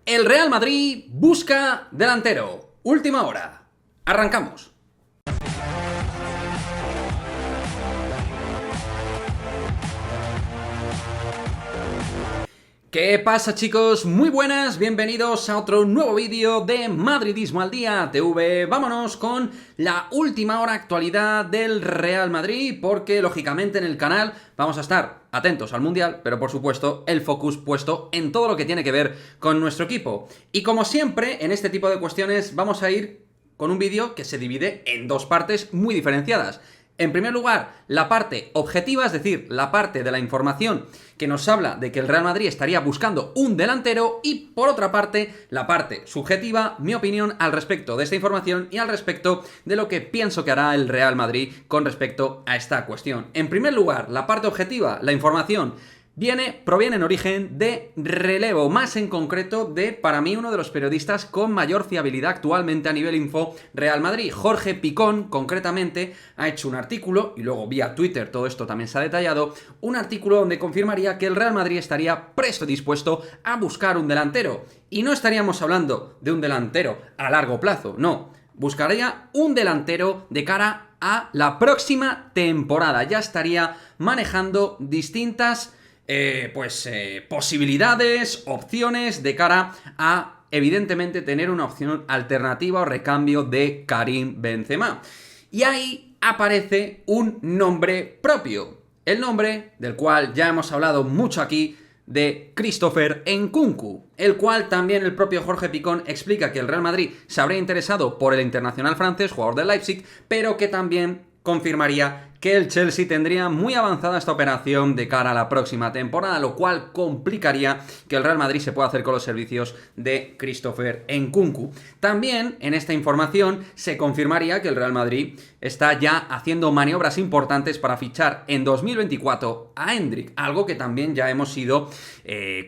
El Real Madrid busca delantero. Última hora. Arrancamos. ¿Qué pasa, chicos? Muy buenas, bienvenidos a otro nuevo vídeo de Madridismo al Día TV. Vámonos con la última hora actualidad del Real Madrid, porque lógicamente en el canal vamos a estar atentos al Mundial, pero por supuesto el focus puesto en todo lo que tiene que ver con nuestro equipo. Y como siempre, en este tipo de cuestiones vamos a ir con un vídeo que se divide en dos partes muy diferenciadas. En primer lugar, la parte objetiva, es decir, la parte de la información que nos habla de que el Real Madrid estaría buscando un delantero, y por otra parte, la parte subjetiva, mi opinión al respecto de esta información y al respecto de lo que pienso que hará el Real Madrid con respecto a esta cuestión. En primer lugar, la parte objetiva, la información proviene en origen de Relevo, más en concreto de, para mí, uno de los periodistas con mayor fiabilidad actualmente a nivel info Real Madrid. Jorge Picón, concretamente, ha hecho un artículo, y luego vía Twitter todo esto también se ha detallado, un artículo donde confirmaría que el Real Madrid estaría presto y dispuesto a buscar un delantero. Y no estaríamos hablando de un delantero a largo plazo, no. Buscaría un delantero de cara a la próxima temporada. Ya estaría manejando distintas posibilidades, opciones de cara a, evidentemente, tener una opción alternativa o recambio de Karim Benzema. Y ahí aparece un nombre propio, el nombre del cual ya hemos hablado mucho aquí, de Christopher Nkunku, el cual también el propio Jorge Picón explica que el Real Madrid se habría interesado por el internacional francés, jugador del Leipzig, pero que también confirmaría que el Chelsea tendría muy avanzada esta operación de cara a la próxima temporada, lo cual complicaría que el Real Madrid se pueda hacer con los servicios de Christopher Nkunku. También en esta información se confirmaría que el Real Madrid está ya haciendo maniobras importantes para fichar en 2024 a Endrick, algo que también ya hemos ido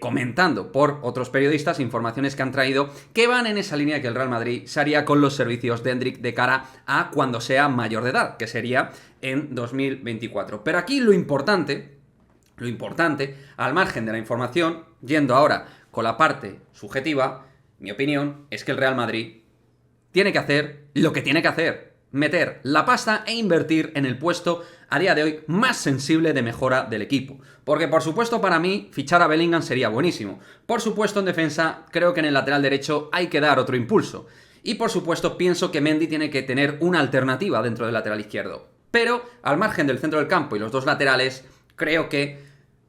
comentando por otros periodistas, informaciones que han traído que van en esa línea de que el Real Madrid se haría con los servicios de Endrick de cara a cuando sea mayor de edad, que sería en 2024. Pero aquí lo importante, al margen de la información, yendo ahora con la parte subjetiva, mi opinión es que el Real Madrid tiene que hacer lo que tiene que hacer: meter la pasta e invertir en el puesto a día de hoy más sensible de mejora del equipo. Porque por supuesto para mí fichar a Bellingham sería buenísimo. Por supuesto en defensa creo que en el lateral derecho hay que dar otro impulso. Y por supuesto pienso que Mendy tiene que tener una alternativa dentro del lateral izquierdo. Pero al margen del centro del campo y los dos laterales, creo que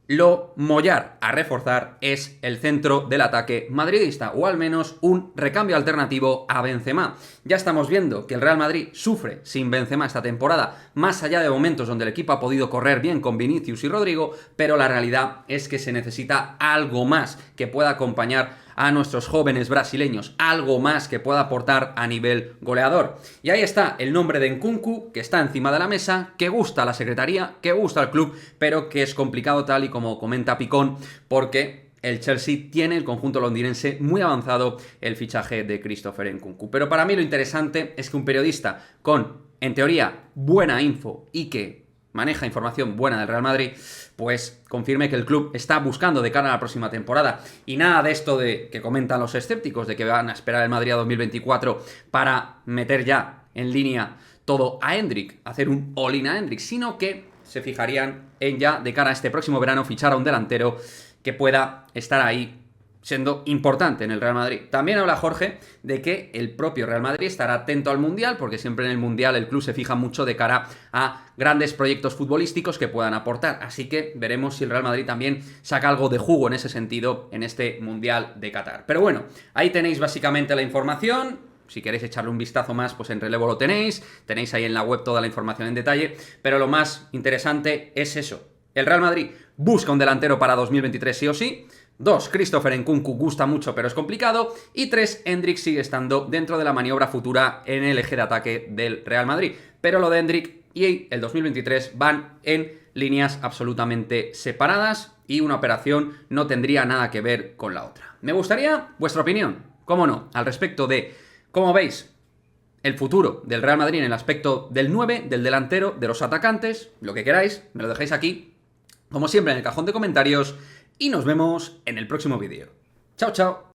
lo mollar a reforzar es el centro del ataque madridista, o al menos un recambio alternativo a Benzema. Ya estamos viendo que el Real Madrid sufre sin Benzema esta temporada, más allá de momentos donde el equipo ha podido correr bien con Vinicius y Rodrigo, pero la realidad es que se necesita algo más que pueda acompañar a nuestros jóvenes brasileños, algo más que pueda aportar a nivel goleador. Y ahí está el nombre de Nkunku, que está encima de la mesa, que gusta a la secretaría, que gusta al club, pero que es complicado, tal y como comenta Picón, porque el Chelsea tiene, el conjunto londinense, muy avanzado el fichaje de Christopher Nkunku. Pero para mí lo interesante es que un periodista con, en teoría, buena info y que maneja información buena del Real Madrid, pues confirme que el club está buscando de cara a la próxima temporada. Y nada de esto de que comentan los escépticos, de que van a esperar el Madrid a 2024 para meter ya en línea todo a Endrick, hacer un all-in a Endrick, sino que se fijarían en ya de cara a este próximo verano fichar a un delantero que pueda estar ahí siendo importante en el Real Madrid. También habla Jorge de que el propio Real Madrid estará atento al Mundial, porque siempre en el Mundial el club se fija mucho de cara a grandes proyectos futbolísticos que puedan aportar. Así que veremos si el Real Madrid también saca algo de jugo en ese sentido en este Mundial de Qatar. Pero bueno, ahí tenéis básicamente la información. Si queréis echarle un vistazo más, pues en Relevo lo tenéis ahí en la web toda la información en detalle, pero lo más interesante es eso: el Real Madrid busca un delantero para 2023 sí o sí. 2. Christopher Nkunku gusta mucho pero es complicado. Y 3. Endrick sigue estando dentro de la maniobra futura en el eje de ataque del Real Madrid. Pero lo de Endrick y el 2023 van en líneas absolutamente separadas y una operación no tendría nada que ver con la otra. Me gustaría vuestra opinión, cómo no, al respecto de cómo veis el futuro del Real Madrid en el aspecto del 9, del delantero, de los atacantes, lo que queráis, me lo dejáis aquí, como siempre en el cajón de comentarios, y nos vemos en el próximo vídeo. Chao, chao.